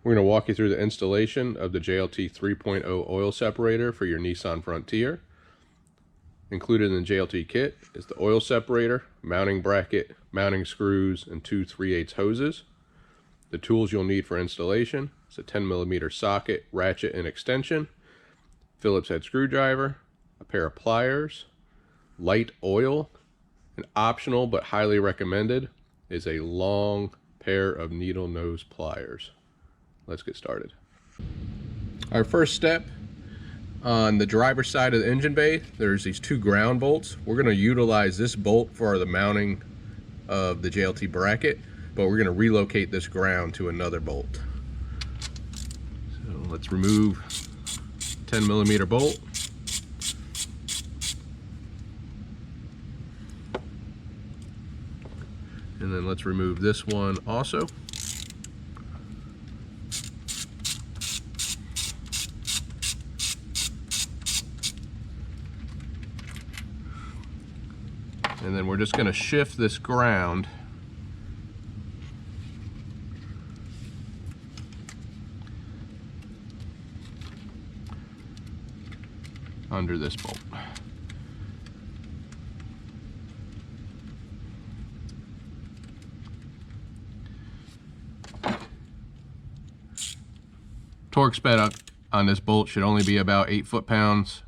We're going to walk you through the installation of the JLT 3.0 oil separator for your Nissan Frontier. Included in the JLT kit is the oil separator, mounting bracket, mounting screws, and two 3/8 hoses. The tools you'll need for installation is a 10mm socket, ratchet, and extension, Phillips head screwdriver, a pair of pliers, light oil, and optional but highly recommended is a long pair of needle nose pliers. Let's get started. Our first step, on the driver's side of the engine bay, there's these two ground bolts. We're going to utilize this bolt for the mounting of the JLT bracket, but we're going to relocate this ground to another bolt. So let's remove 10mm bolt. And then let's remove this one also. And then we're just going to shift this ground under this bolt. Torque spread on this bolt should only be about 8 foot-pounds.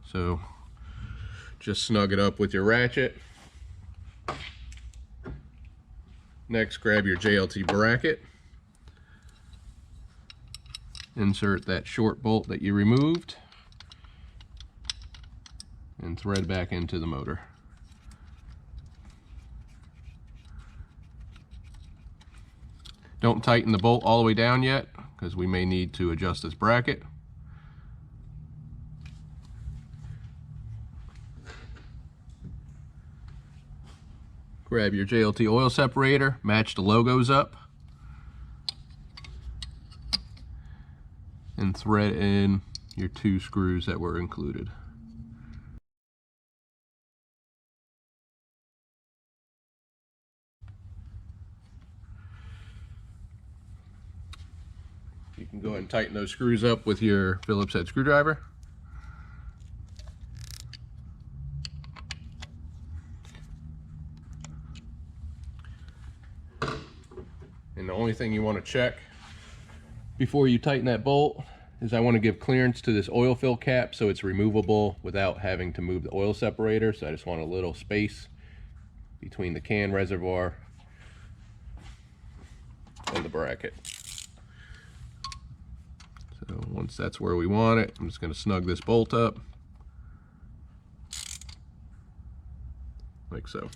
So just snug it up with your ratchet. Next, grab your JLT bracket. Insert that short bolt that you removed and thread back into the motor. Don't tighten the bolt all the way down yet, because we may need to adjust this bracket. Grab your JLT oil separator, match the logos up, and thread in your two screws that were included. You can go ahead and tighten those screws up with your Phillips head screwdriver. And the only thing you want to check before you tighten that bolt is I want to give clearance to this oil fill cap so it's removable without having to move the oil separator. So I just want a little space between the can reservoir and the bracket. So once that's where we want it, I'm just going to snug this bolt up like so.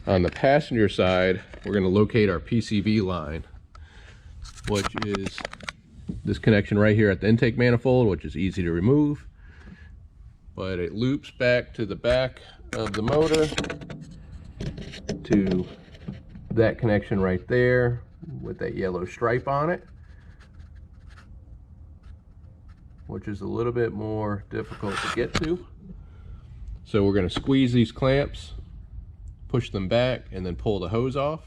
On the passenger side, we're going to locate our PCV line, which is this connection right here at the intake manifold, which is easy to remove, but it loops back to the back of the motor to that connection right there with that yellow stripe on it, which is a little bit more difficult to get to. So we're going to squeeze these clamps, push them back, and then pull the hose off.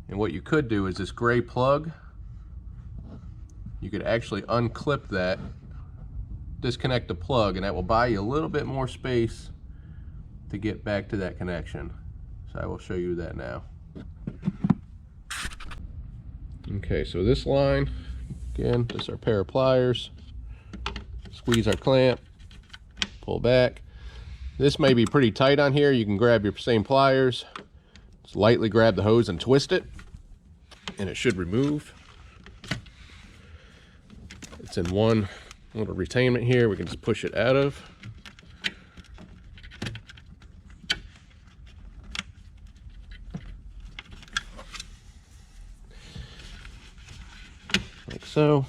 And what you could do is this gray plug, you could actually unclip that, disconnect the plug, and that will buy you a little bit more space to get back to that connection. So I will show you that now. Okay, so this line, again, this is our pair of pliers. Squeeze our clamp, pull back. This may be pretty tight on here. You can grab your same pliers, just lightly grab the hose and twist it, and it should remove. It's in one little retainment here. We can just push it out of. Like so.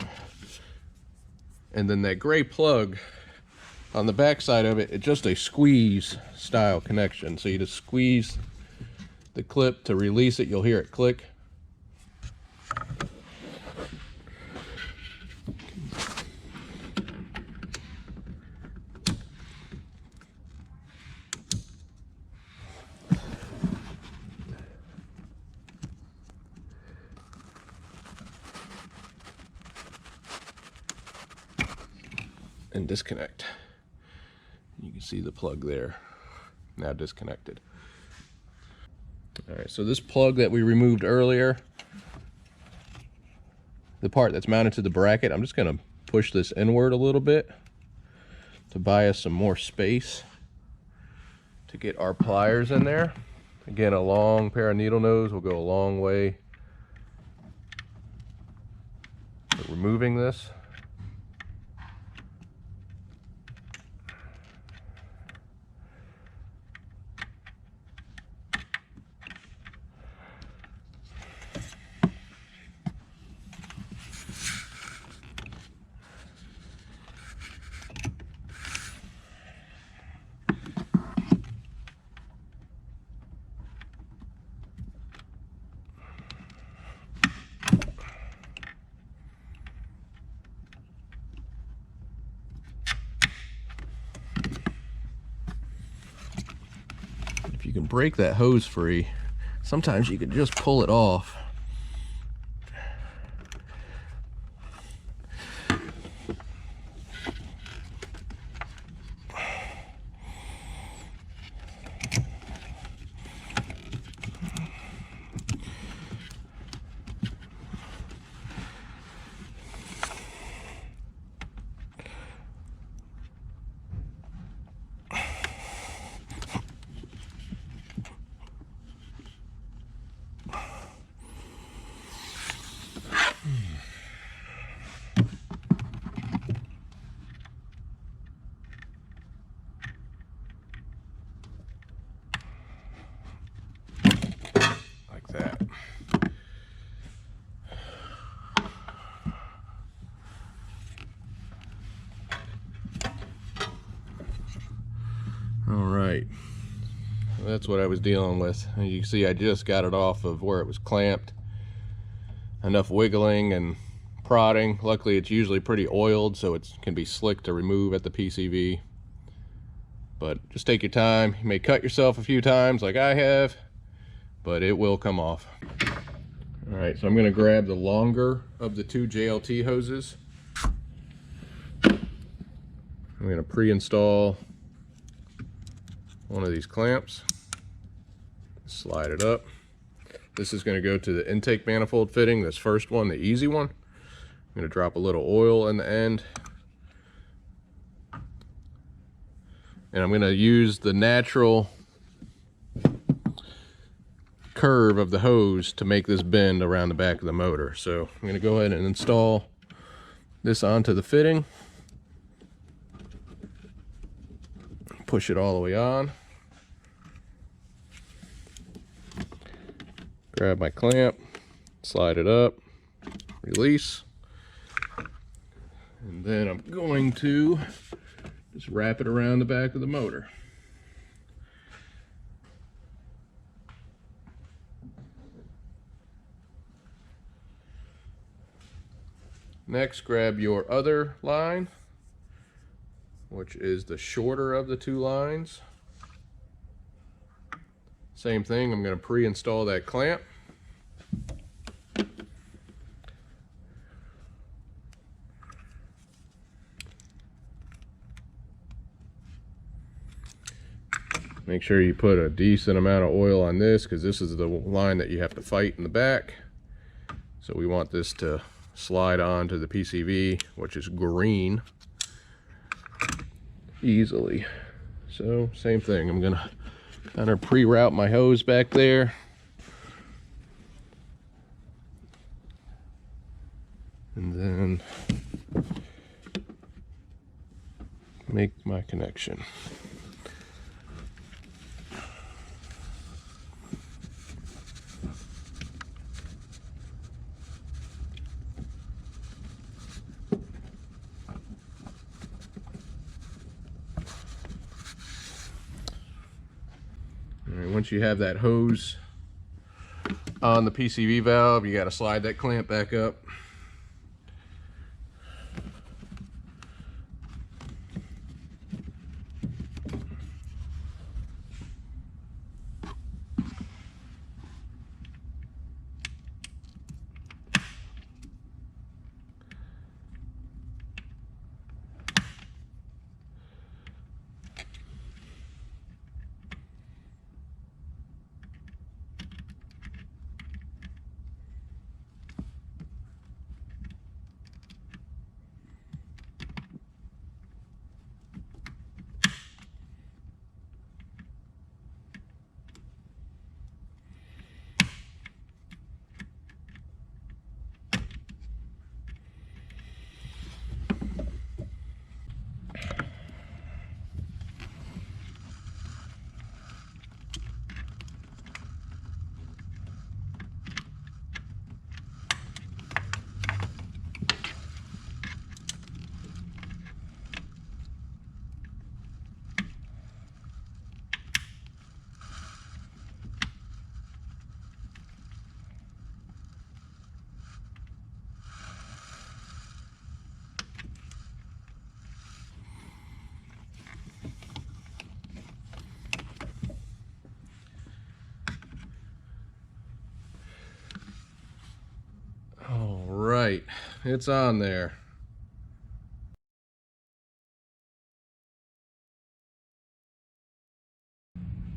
And then that gray plug on the back side of it, it's just a squeeze style connection. So you just squeeze the clip to release it. You'll hear it click. and disconnect. You can see the plug there, now disconnected. All right, so this plug that we removed earlier, the part that's mounted to the bracket, I'm just gonna push this inward a little bit to buy us some more space to get our pliers in there. Again, a long pair of needle nose will go a long way for removing this. If you can break that hose free, sometimes you can just pull it off. Like that. All right, that's what I was dealing with. You can see I just got it off of where it was clamped. Enough wiggling and prodding. Luckily it's usually pretty oiled, so it can be slick to remove at the PCV. But just take your time. You may cut yourself a few times like I have, but it will come off. All right, so I'm going to grab the longer of the two JLT hoses. I'm going to pre-install one of these clamps, slide it up. This is going to go to the intake manifold fitting, this first one, the easy one. I'm going to drop a little oil in the end. And I'm going to use the natural curve of the hose to make this bend around the back of the motor. So I'm going to go ahead and install this onto the fitting. Push it all the way on. Grab my clamp, slide it up, release. And then I'm going to just wrap it around the back of the motor. Next, grab your other line, which is the shorter of the two lines. Same thing, I'm going to pre-install that clamp. Make sure you put a decent amount of oil on this, because this is the line that you have to fight in the back. So we want this to slide on to the PCV, which is green, easily. So same thing, I'm gonna kind of pre-route my hose back there. And then make my connection. All right, once you have that hose on the PCV valve, you got to slide that clamp back up. right, it's on there.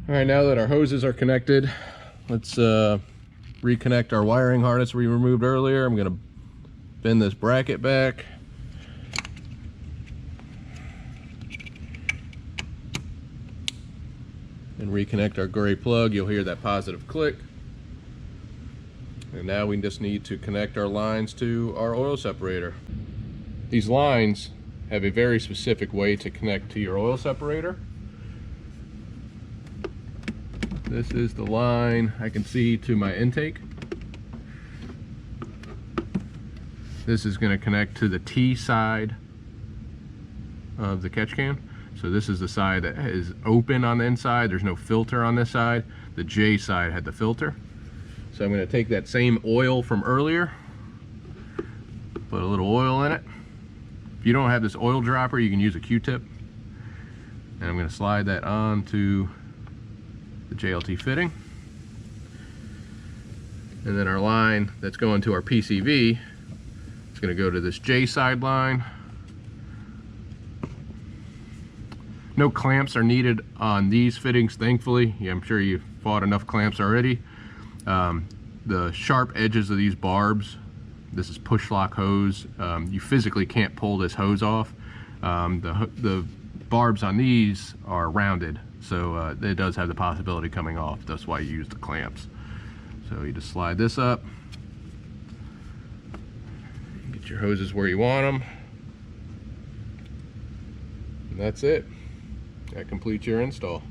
All right, now that our hoses are connected, let's reconnect our wiring harness we removed earlier. I'm gonna bend this bracket back. And reconnect our gray plug. You'll hear that positive click. And now we just need to connect our lines to our oil separator. These lines have a very specific way to connect to your oil separator. This is the line I can see to my intake. This is going to connect to the T side of the catch can. So this is the side that is open on the inside. There's no filter on this side. The J side had the filter. So I'm going to take that same oil from earlier, put a little oil in it. If you don't have this oil dropper, you can use a Q-tip. And I'm going to slide that onto the JLT fitting. And then our line that's going to our PCV is going to go to this J side line. No clamps are needed on these fittings, thankfully. Yeah, I'm sure you've bought enough clamps already. The sharp edges of these barbs, this is push lock hose. You physically can't pull this hose off. The barbs on these are rounded, so it does have the possibility of coming off. That's why you use the clamps. So you just slide this up, get your hoses where you want them, and that's it. That completes your install.